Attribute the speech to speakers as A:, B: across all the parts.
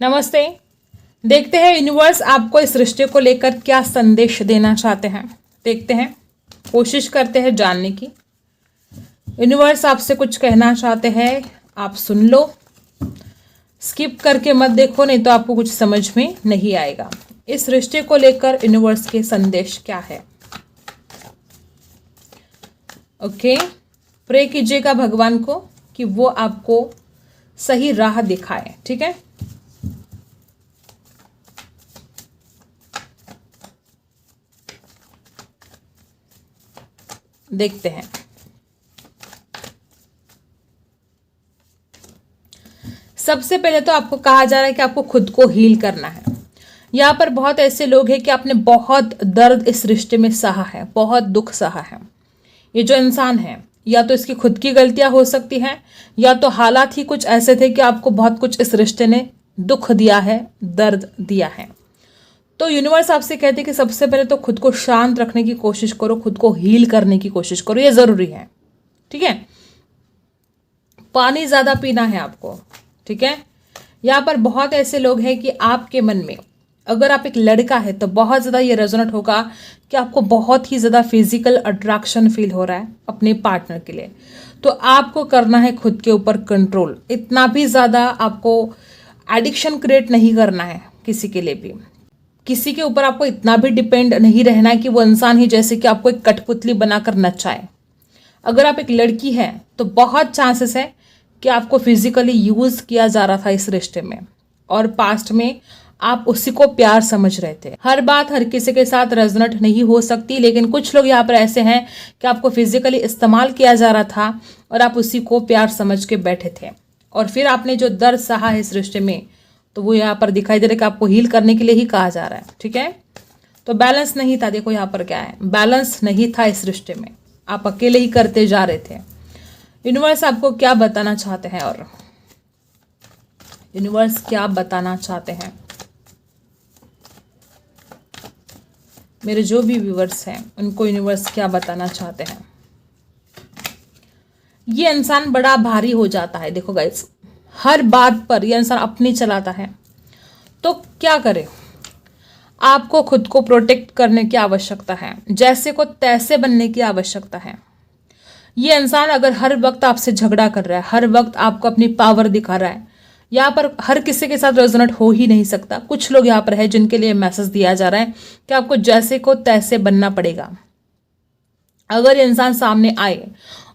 A: नमस्ते। देखते हैं यूनिवर्स आपको इस रिश्ते को लेकर क्या संदेश देना चाहते हैं। देखते हैं, कोशिश करते हैं जानने की। यूनिवर्स आपसे कुछ कहना चाहते हैं, आप सुन लो, स्किप करके मत देखो, नहीं तो आपको कुछ समझ में नहीं आएगा। इस रिश्ते को लेकर यूनिवर्स के संदेश क्या है। ओके, प्रे कीजिएगा भगवान को कि वो आपको सही राह दिखाए। ठीक है, देखते हैं। सबसे पहले तो आपको कहा जा रहा है कि आपको खुद को हील करना है। यहाँ पर बहुत ऐसे लोग हैं कि आपने बहुत दर्द इस रिश्ते में सहा है, बहुत दुख सहा है। ये जो इंसान है, या तो इसकी खुद की गलतियां हो सकती हैं, या तो हालात ही कुछ ऐसे थे कि आपको बहुत कुछ इस रिश्ते ने दुख दिया है, दर्द दिया है। तो यूनिवर्स आपसे कहते हैं कि सबसे पहले तो खुद को शांत रखने की कोशिश करो, खुद को हील करने की कोशिश करो, ये जरूरी है। ठीक है, पानी ज्यादा पीना है आपको। ठीक है, यहाँ पर बहुत ऐसे लोग हैं कि आपके मन में, अगर आप एक लड़का है तो बहुत ज़्यादा ये रेजोनेट होगा कि आपको बहुत ही ज़्यादा फिजिकल अट्रैक्शन फील हो रहा है अपने पार्टनर के लिए। तो आपको करना है खुद के ऊपर कंट्रोल। इतना भी ज़्यादा आपको एडिक्शन क्रिएट नहीं करना है किसी के लिए भी। किसी के ऊपर आपको इतना भी डिपेंड नहीं रहना है कि वो इंसान ही जैसे कि आपको एक कठपुतली बनाकर नचाए। अगर आप एक लड़की हैं तो बहुत चांसेस है कि आपको फिजिकली यूज किया जा रहा था इस रिश्ते में, और पास्ट में आप उसी को प्यार समझ रहे थे। हर बात हर किसी के साथ रेजोनेट नहीं हो सकती, लेकिन कुछ लोग यहाँ पर ऐसे हैं कि आपको फिजिकली इस्तेमाल किया जा रहा था और आप उसी को प्यार समझ के बैठे थे, और फिर आपने जो दर्द सहा है इस रिश्ते में, तो वो यहाँ पर दिखाई दे रहा है कि आपको हील करने के लिए ही कहा जा रहा है। ठीक है, तो बैलेंस नहीं था। देखो यहाँ पर क्या है, बैलेंस नहीं था इस रिश्ते में, आप अकेले ही करते जा रहे थे। यूनिवर्स आपको क्या बताना चाहते हैं, और यूनिवर्स क्या बताना चाहते हैं मेरे जो भी व्यूवर्स हैं, उनको यूनिवर्स क्या बताना चाहते हैं। ये इंसान बड़ा भारी हो जाता है। देखो गाइस, हर बात पर यह इंसान अपनी चलाता है, तो क्या करे, आपको खुद को प्रोटेक्ट करने की आवश्यकता है, जैसे को तैसे बनने की आवश्यकता है। ये इंसान अगर हर वक्त आपसे झगड़ा कर रहा है, हर वक्त आपको अपनी पावर दिखा रहा है, यहाँ पर हर किसी के साथ रेजोनेट हो ही नहीं सकता। कुछ लोग यहाँ पर है जिनके लिए मैसेज दिया जा रहा है कि आपको जैसे को तैसे बनना पड़ेगा। अगर ये इंसान सामने आए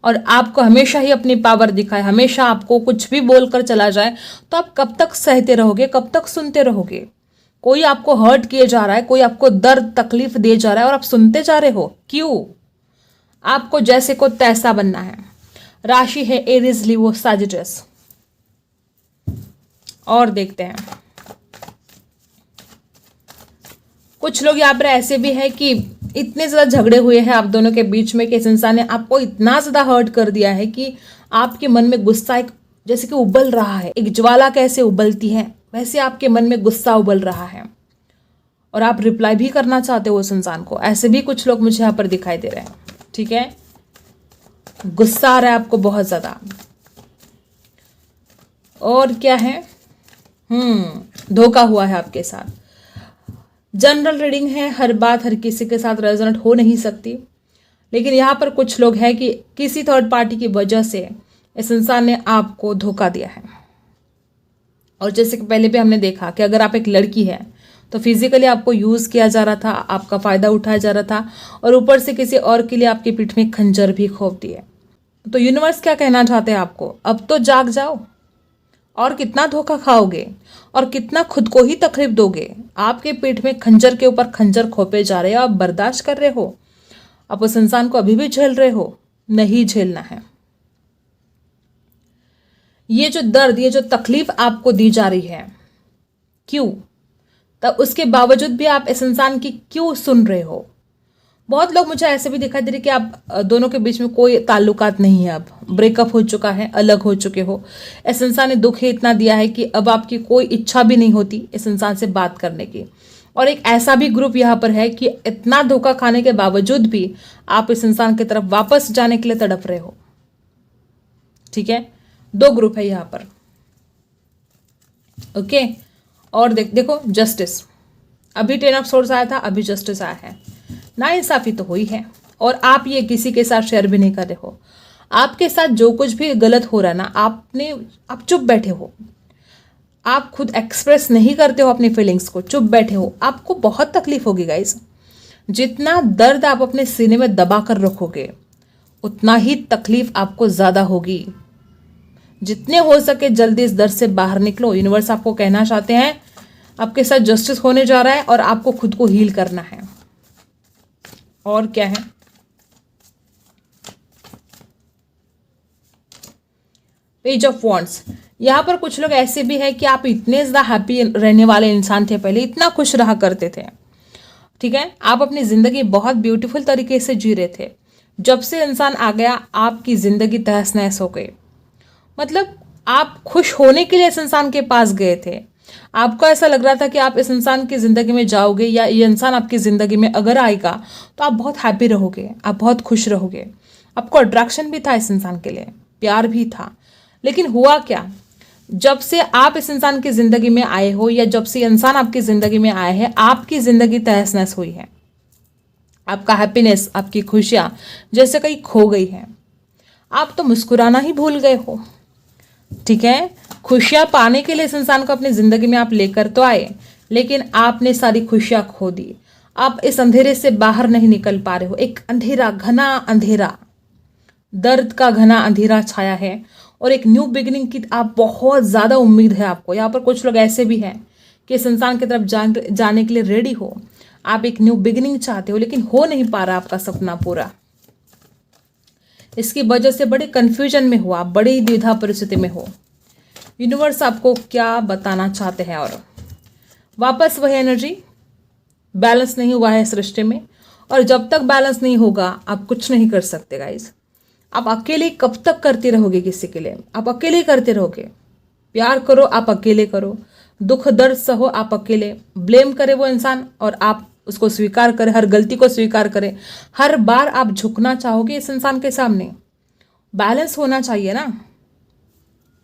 A: और आपको हमेशा ही अपनी पावर दिखाए, हमेशा आपको कुछ भी बोलकर चला जाए, तो आप कब तक सहते रहोगे, कब तक सुनते रहोगे। कोई आपको हर्ट किए जा रहा है, कोई आपको दर्द तकलीफ दे जा रहा है और आप सुनते जा रहे हो, क्यों? आपको जैसे को तैसा बनना है। राशि है एरीज, लियो, सजिटेरियस। और देखते हैं, कुछ लोग यहाँ पर ऐसे भी है कि इतने ज्यादा झगड़े हुए हैं आप दोनों के बीच में कि इस इंसान ने आपको इतना ज्यादा हर्ट कर दिया है कि आपके मन में गुस्सा एक जैसे कि उबल रहा है। एक ज्वाला कैसे उबलती है, वैसे आपके मन में गुस्सा उबल रहा है, और आप रिप्लाई भी करना चाहते हो उस इंसान को। ऐसे भी कुछ लोग मुझे यहाँ पर दिखाई दे रहे हैं। ठीक है, गुस्सा आ रहा है आपको बहुत ज्यादा। और क्या है, धोखा हुआ है आपके साथ। जनरल रीडिंग है, हर बात हर किसी के साथ रेजोनेट हो नहीं सकती, लेकिन यहाँ पर कुछ लोग हैं कि किसी थर्ड पार्टी की वजह से इस इंसान ने आपको धोखा दिया है। और जैसे कि पहले भी हमने देखा कि अगर आप एक लड़की है तो फिजिकली आपको यूज किया जा रहा था, आपका फायदा उठाया जा रहा था, और ऊपर से किसी और के लिए आपकी पीठ में खंजर भी खोप दिए। तो यूनिवर्स क्या कहना चाहते हैं आपको, अब तो जाग जाओ। और कितना धोखा खाओगे और कितना खुद को ही तकलीफ दोगे। आपके पेट में खंजर के ऊपर खंजर खोपे जा रहे हो, आप बर्दाश्त कर रहे हो, आप उस इंसान को अभी भी झेल रहे हो। नहीं झेलना है। ये जो दर्द, ये जो तकलीफ आपको दी जा रही है, क्यों? तब उसके बावजूद भी आप इस इंसान की क्यों सुन रहे हो? बहुत लोग मुझे ऐसे भी दिखाई दे रहे कि आप दोनों के बीच में कोई ताल्लुकात नहीं है, अब ब्रेकअप हो चुका है, अलग हो चुके हो। इस इंसान ने दुख ही इतना दिया है कि अब आपकी कोई इच्छा भी नहीं होती इस इंसान से बात करने की। और एक ऐसा भी ग्रुप यहाँ पर है कि इतना धोखा खाने के बावजूद भी आप इस इंसान की तरफ वापस जाने के लिए तड़प रहे हो। ठीक है, दो ग्रुप है यहाँ पर। ओके, और देखो जस्टिस, अभी 10 ऑफ सोर्स आया था, अभी जस्टिस आया है। नाइंसाफी तो हुई है और आप ये किसी के साथ शेयर भी नहीं कर रहे हो। आपके साथ जो कुछ भी गलत हो रहा है ना, आप चुप बैठे हो, आप खुद एक्सप्रेस नहीं करते हो अपनी फीलिंग्स को, चुप बैठे हो। आपको बहुत तकलीफ होगी गाइस। जितना दर्द आप अपने सीने में दबा कर रखोगे उतना ही तकलीफ आपको ज़्यादा होगी। जितने हो सके जल्दी इस दर्द से बाहर निकलो। यूनिवर्स आपको कहना चाहते हैं आपके साथ जस्टिस होने जा रहा है और आपको खुद को हील करना है। और क्या है, पेज ऑफ वॉन्ड्स। यहाँ पर कुछ लोग ऐसे भी है कि आप इतने ज़्यादा हैप्पी रहने वाले इंसान थे, पहले इतना खुश रहा करते थे, ठीक है, आप अपनी ज़िंदगी बहुत ब्यूटीफुल तरीके से जी रहे थे। जब से इंसान आ गया आपकी ज़िंदगी तहस नहस हो गई। मतलब आप खुश होने के लिए इस इंसान के पास गए थे, आपको ऐसा लग रहा था कि आप इस इंसान की ज़िंदगी में जाओगे या ये इंसान आपकी ज़िंदगी में अगर आएगा तो आप बहुत हैप्पी रहोगे, आप बहुत खुश रहोगे। आपको अट्रैक्शन भी था इस इंसान के लिए, प्यार भी था। लेकिन हुआ क्या, जब से आप इस इंसान की ज़िंदगी में आए हो या जब से इंसान आपकी ज़िंदगी में आया है, आपकी ज़िंदगी तहस नहस हुई है। आपका हैप्पीनेस, आपकी खुशियाँ जैसे कहीं खो गई है। आप तो मुस्कुराना ही भूल गए हो, ठीक है। खुशियाँ पाने के लिए इस इंसान को अपनी ज़िंदगी में आप लेकर तो आए, लेकिन आपने सारी खुशियाँ खो दी। आप इस अंधेरे से बाहर नहीं निकल पा रहे हो। एक अंधेरा, घना अंधेरा, दर्द का घना अंधेरा छाया है और एक न्यू बिगिनिंग की आप बहुत ज़्यादा उम्मीद है आपको। यहाँ पर कुछ लोग ऐसे भी हैं कि इस इंसान की तरफ जाने के लिए रेडी हो। आप एक न्यू बिगिनिंग चाहते हो लेकिन हो नहीं पा रहा आपका सपना पूरा। इसकी वजह से बड़े कन्फ्यूजन में हो आप, बड़ी द्विधा परिस्थिति में हो। यूनिवर्स आपको क्या बताना चाहते हैं, और वापस वही एनर्जी, बैलेंस नहीं हुआ है सृष्टि में, और जब तक बैलेंस नहीं होगा आप कुछ नहीं कर सकते गाइज। आप अकेले कब तक करते रहोगे किसी के लिए, आप अकेले करते रहोगे। प्यार करो आप अकेले करो, दुख दर्द सहो आप अकेले, ब्लेम करे वो इंसान और आप उसको स्वीकार करें, हर गलती को स्वीकार करें। हर बार आप झुकना चाहोगे इस इंसान के सामने, बैलेंस होना चाहिए ना,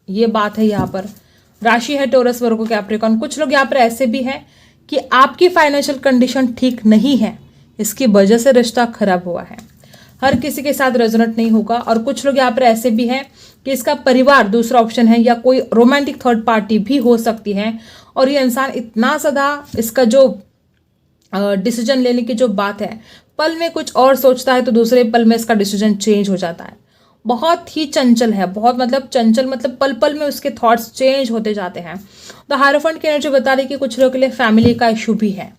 A: ये बात है। यहाँ पर राशि है टोरस, वर्गो, कैप्रिकॉर्न। कुछ लोग यहाँ पर ऐसे भी हैं कि आपकी फाइनेंशियल कंडीशन ठीक नहीं है, इसकी वजह से रिश्ता खराब हुआ है। हर किसी के साथ रेजोनेट नहीं होगा। और कुछ लोग यहाँ पर ऐसे भी हैं कि इसका परिवार दूसरा ऑप्शन है, या कोई रोमांटिक थर्ड पार्टी भी हो सकती है। और ये इंसान इतना ज़्यादा, इसका जो डिसीजन लेने की जो बात है, पल में कुछ और सोचता है तो दूसरे पल में इसका डिसीजन चेंज हो जाता है। बहुत ही चंचल है, बहुत मतलब चंचल, मतलब पल पल में उसके थॉट्स चेंज होते जाते हैं। तो हायरोफेंट की एनर्जी बता रही कि कुछ लोगों के लिए फैमिली का इशू भी है,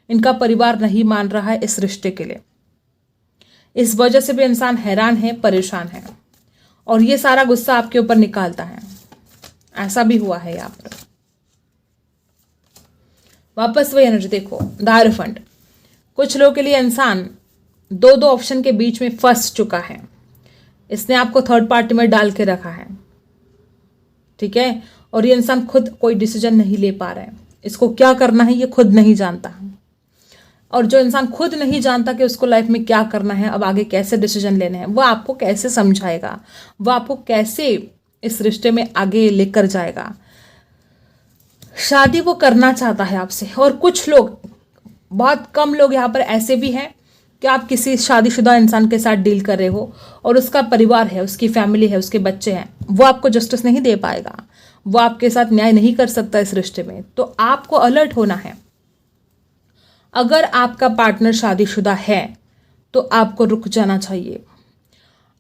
A: इनका परिवार नहीं मान रहा है इस रिश्ते के लिए। इस वजह से भी इंसान हैरान है, परेशान है, और ये सारा गुस्सा आपके ऊपर निकालता है। ऐसा भी हुआ है यहाँ पर। वापस वही एनर्जी देखो, द हायरोफेंट। कुछ लोगों के लिए इंसान दो दो ऑप्शन के बीच में फंस चुका है, इसने आपको थर्ड पार्टी में डाल के रखा है, ठीक है। और ये इंसान खुद कोई डिसीजन नहीं ले पा रहा है, इसको क्या करना है ये खुद नहीं जानता। और जो इंसान खुद नहीं जानता कि उसको लाइफ में क्या करना है, अब आगे कैसे डिसीजन लेने हैं, वो आपको कैसे समझाएगा, वो आपको कैसे इस रिश्ते में आगे लेकर जाएगा। शादी वो करना चाहता है आपसे। और कुछ लोग, बहुत कम लोग यहाँ पर ऐसे भी हैं कि आप किसी शादीशुदा इंसान के साथ डील कर रहे हो और उसका परिवार है, उसकी फैमिली है, उसके बच्चे हैं, वो आपको जस्टिस नहीं दे पाएगा, वो आपके साथ न्याय नहीं कर सकता इस रिश्ते में। तो आपको अलर्ट होना है। अगर आपका पार्टनर शादीशुदा है तो आपको रुक जाना चाहिए।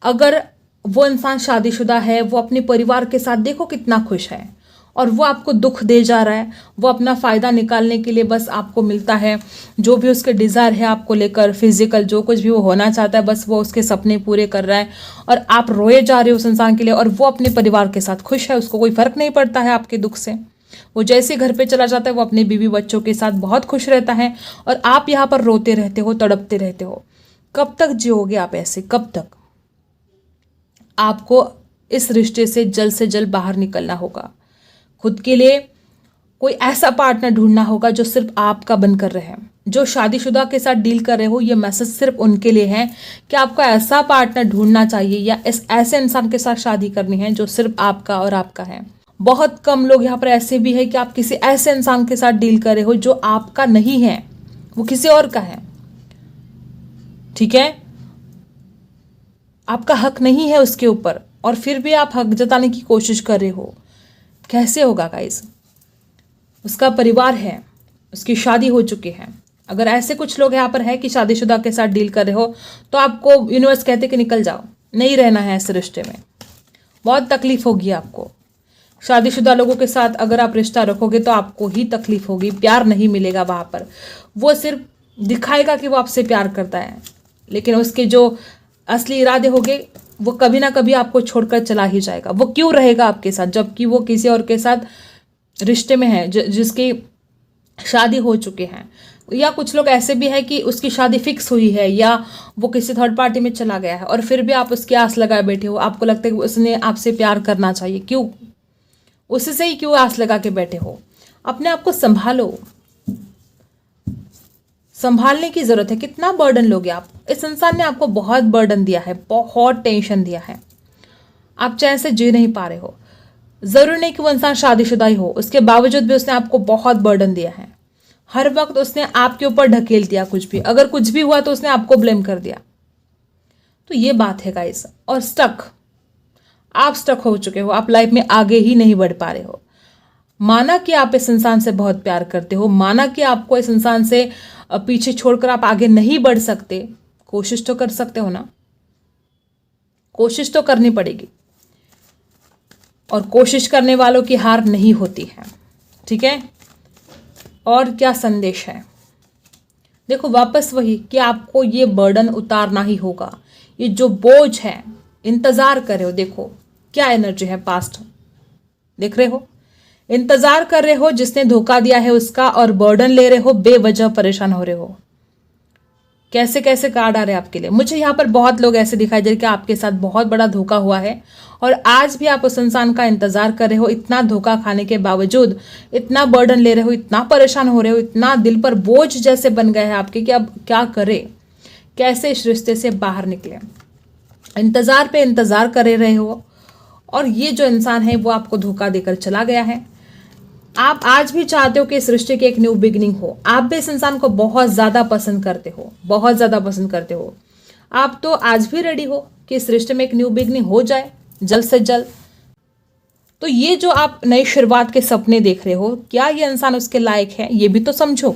A: अगर वो इंसान शादीशुदा है, वो अपने परिवार के साथ देखो कितना खुश है, और वो आपको दुख दे जा रहा है, वो अपना फ़ायदा निकालने के लिए बस आपको मिलता है, जो भी उसके डिज़ायर है आपको लेकर, फिजिकल जो कुछ भी वो होना चाहता है, बस वो उसके सपने पूरे कर रहा है, और आप रोए जा रहे हो उस इंसान के लिए, और वो अपने परिवार के साथ खुश है, उसको कोई फ़र्क नहीं पड़ता है आपके दुख से। वो जैसे घर पे चला जाता है वो अपने बीवी बच्चों के साथ बहुत खुश रहता है, और आप यहाँ पर रोते रहते हो, तड़पते रहते हो। कब तक जियोगे आप ऐसे, कब तक? आपको इस रिश्ते से जल्द बाहर निकलना होगा। खुद के लिए कोई ऐसा पार्टनर ढूंढना होगा जो सिर्फ आपका बनकर रहे। जो शादीशुदा के साथ डील कर रहे हो, ये मैसेज सिर्फ उनके लिए है कि आपको ऐसा पार्टनर ढूंढना चाहिए, या इस ऐसे इंसान के साथ शादी करनी है जो सिर्फ आपका और आपका है। बहुत कम लोग यहाँ पर ऐसे भी है कि आप किसी ऐसे इंसान के साथ डील कर रहे हो जो आपका नहीं है, वो किसी और का है, ठीक है, आपका हक नहीं है उसके ऊपर, और फिर भी आप हक जताने की कोशिश कर रहे हो। कैसे होगा गाइस? उसका परिवार है, उसकी शादी हो चुकी है। अगर ऐसे कुछ लोग यहाँ पर है कि शादीशुदा के साथ डील कर रहे हो, तो आपको यूनिवर्स कहते कि निकल जाओ, नहीं रहना है ऐसे रिश्ते में, बहुत तकलीफ होगी आपको। शादीशुदा लोगों के साथ अगर आप रिश्ता रखोगे तो आपको ही तकलीफ होगी, प्यार नहीं मिलेगा वहाँ पर। वो सिर्फ दिखाएगा कि वो आपसे प्यार करता है, लेकिन उसके जो असली इरादे होंगे वो कभी ना कभी आपको छोड़कर चला ही जाएगा। वो क्यों रहेगा आपके साथ जबकि वो किसी और के साथ रिश्ते में है, जिसकी शादी हो चुके हैं। या कुछ लोग ऐसे भी है कि उसकी शादी फिक्स हुई है या वो किसी थर्ड पार्टी में चला गया है, और फिर भी आप उसकी आस लगाए बैठे हो। आपको लगता है कि उसने आपसे प्यार करना चाहिए, क्यों? उससे ही क्यों आस लगा के बैठे हो? अपने आप को संभालो, संभालने की जरूरत है। कितना बर्डन लोगे आप? इस इंसान ने आपको बहुत बर्डन दिया है, बहुत टेंशन दिया है, आप चैन से जी नहीं पा रहे हो। जरूरी नहीं कि वो इंसान शादीशुदा ही हो, उसके बावजूद भी उसने आपको बहुत बर्डन दिया है। हर वक्त उसने आपके ऊपर ढकेल दिया, कुछ भी अगर कुछ भी हुआ तो उसने आपको ब्लेम कर दिया। तो ये बात है गाइस। और आप स्टक हो चुके हो, आप लाइफ में आगे ही नहीं बढ़ पा रहे हो। माना कि आप इस इंसान से बहुत प्यार करते हो, माना कि आपको इस इंसान से पीछे छोड़कर आप आगे नहीं बढ़ सकते, कोशिश तो कर सकते हो ना, कोशिश तो करनी पड़ेगी, और कोशिश करने वालों की हार नहीं होती है, ठीक है। और क्या संदेश है? देखो वापस वही कि आपको ये बर्डन उतारना ही होगा। ये जो बोझ है, इंतजार कर रहे हो, देखो क्या एनर्जी है, पास्ट देख रहे हो, इंतजार कर रहे हो जिसने धोखा दिया है उसका, और बर्डन ले रहे हो, बेवजह परेशान हो रहे हो। कैसे कैसे कार्ड आ रहे हैं आपके लिए। मुझे यहाँ पर बहुत लोग ऐसे दिखाई दे रहे कि आपके साथ बहुत बड़ा धोखा हुआ है, और आज भी आप उस इंसान का इंतजार कर रहे हो। इतना धोखा खाने के बावजूद इतना बर्डन ले रहे हो, इतना परेशान हो रहे हो, इतना दिल पर बोझ जैसे बन गए हैं आपके कि अब क्या करें, कैसे इस रिश्ते से बाहर निकले। इंतजार पे इंतजार कर रहे हो, और ये जो इंसान है वो आपको धोखा देकर चला गया है। आप आज भी चाहते हो कि इस रिश्ते की एक न्यू बिगनिंग हो। आप भी इस इंसान को बहुत ज्यादा पसंद करते हो, बहुत ज्यादा पसंद करते हो। आप तो आज भी रेडी हो कि इस रिश्ते में एक न्यू बिगनिंग हो जाए जल्द से जल्द। तो ये जो आप नई शुरुआत के सपने देख रहे हो, क्या ये इंसान उसके लायक है, ये भी तो समझो।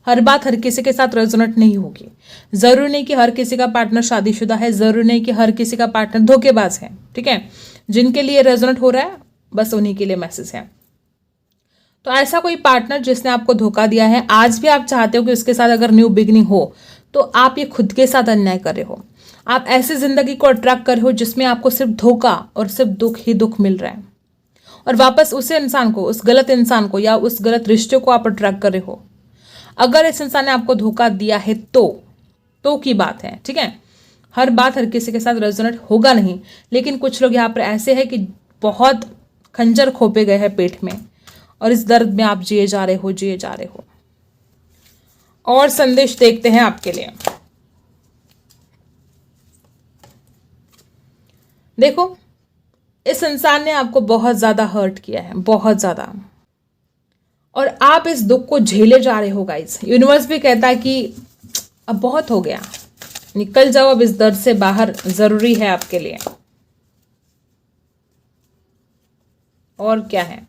A: हर बात हर किसी के साथ रेजोनेट नहीं होगी। जरूरी नहीं कि हर किसी का पार्टनर शादीशुदा है, जरूरी नहीं कि हर किसी का पार्टनर धोखेबाज है, ठीक है। जिनके लिए रेजोनेट हो रहा है बस उन्हीं के लिए मैसेज है। तो ऐसा कोई पार्टनर जिसने आपको धोखा दिया है, आज भी आप चाहते हो कि उसके साथ अगर न्यू बिगनिंग हो, तो आप ये खुद के साथ अन्याय कर रहे हो। आप ऐसी जिंदगी को अट्रैक्ट कर रहे हो जिसमें आपको सिर्फ धोखा और सिर्फ दुख ही दुख मिल रहा है, और वापस उसे इंसान को, उस गलत इंसान को या उस गलत रिश्ते को आप अट्रैक्ट कर रहे हो। अगर इस इंसान ने आपको धोखा दिया है तो की बात है, ठीक है। हर बात हर किसी के साथ रेजोनेट होगा नहीं, लेकिन कुछ लोग यहाँ पर ऐसे हैं कि बहुत खंजर खोपे गए हैं पेट में, और इस दर्द में आप जिए जा रहे हो। और संदेश देखते हैं आपके लिए। देखो इस इंसान ने आपको बहुत ज्यादा हर्ट किया है, बहुत ज्यादा, और आप इस दुख को झेले जा रहे हो गाइस। यूनिवर्स भी कहता है कि अब बहुत हो गया, निकल जाओ अब इस दर्द से बाहर, जरूरी है आपके लिए। और क्या है?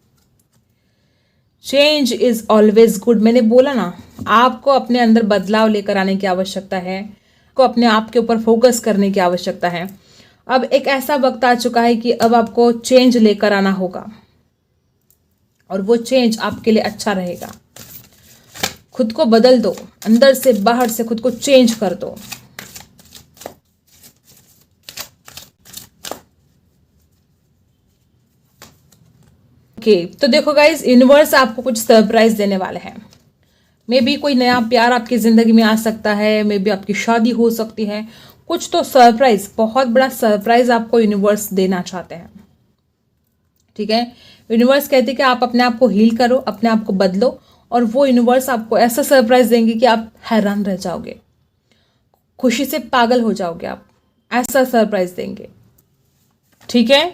A: Change is always good. मैंने बोला ना, आपको अपने अंदर बदलाव लेकर आने की आवश्यकता है, को अपने आप के ऊपर फोकस करने की आवश्यकता है। अब एक ऐसा वक्त आ चुका है कि अब आपको चेंज लेकर आना होगा, और वो चेंज आपके लिए अच्छा रहेगा। खुद को बदल दो, अंदर से बाहर से खुद को चेंज कर दो। तो देखो गाइज, यूनिवर्स आपको कुछ सरप्राइज देने वाले हैं। मे बी कोई नया प्यार आपकी जिंदगी में आ सकता है, मे बी आपकी शादी हो सकती है। कुछ तो सरप्राइज, बहुत बड़ा सरप्राइज आपको यूनिवर्स देना चाहते हैं, ठीक है। यूनिवर्स कहते हैं कि आप अपने आप को हील करो, अपने आप को बदलो, और वो यूनिवर्स आपको ऐसा सरप्राइज देंगे कि आप हैरान रह जाओगे, खुशी से पागल हो जाओगे आप। ऐसा सरप्राइज देंगे, ठीक है।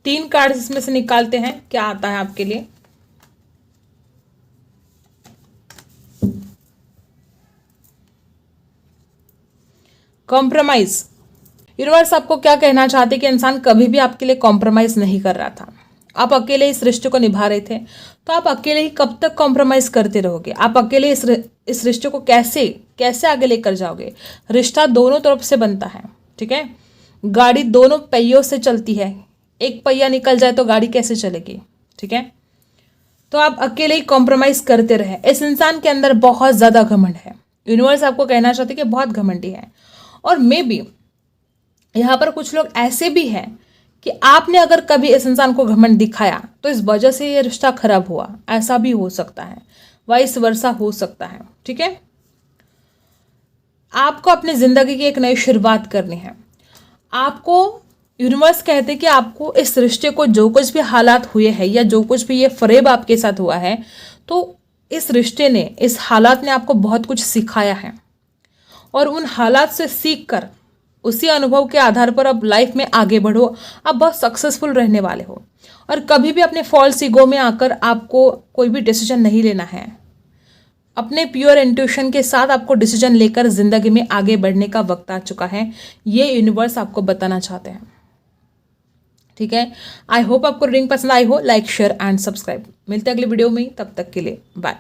A: 3 कार्ड इसमें से निकालते हैं, क्या आता है आपके लिए। कॉम्प्रोमाइज। यूनिवर्स आपको क्या कहना चाहते कि इंसान कभी भी आपके लिए कॉम्प्रोमाइज नहीं कर रहा था। आप अकेले इस रिश्ते को निभा रहे थे, तो आप अकेले ही कब तक कॉम्प्रोमाइज करते रहोगे। आप अकेले इस रिश्ते को कैसे कैसे आगे लेकर जाओगे। रिश्ता दोनों तरफ से बनता है, ठीक है। गाड़ी दोनों पहियों से चलती है, एक पहिया निकल जाए तो गाड़ी कैसे चलेगी, ठीक है। तो आप अकेले ही कॉम्प्रोमाइज करते रहे। इस इंसान के अंदर बहुत ज़्यादा घमंड है। यूनिवर्स आपको कहना चाहते कि बहुत घमंडी है। और मे बी यहाँ पर कुछ लोग ऐसे भी हैं कि आपने अगर कभी इस इंसान को घमंड दिखाया तो इस वजह से ये रिश्ता खराब हुआ, ऐसा भी हो सकता है, वाइस वर्सा हो सकता है, ठीक है। आपको अपनी जिंदगी की एक नई शुरुआत करनी है। आपको यूनिवर्स कहते कि आपको इस रिश्ते को जो कुछ भी हालात हुए हैं या जो कुछ भी ये फरेब आपके साथ हुआ है, तो इस रिश्ते ने, इस हालात ने आपको बहुत कुछ सिखाया है। और उन हालात से सीख कर उसी अनुभव के आधार पर अब लाइफ में आगे बढ़ो। आप बहुत सक्सेसफुल रहने वाले हो। और कभी भी अपने फॉल्स ईगो में आकर आपको कोई भी डिसीजन नहीं लेना है। अपने प्योर इंट्यूशन के साथ आपको डिसीजन लेकर जिंदगी में आगे बढ़ने का वक्त आ चुका है, ये यूनिवर्स आपको बताना चाहते हैं, ठीक है। आई होप आपको रीडिंग पसंद आई हो। Like, share and subscribe. मिलते हैं अगले वीडियो में, तब तक के लिए बाय।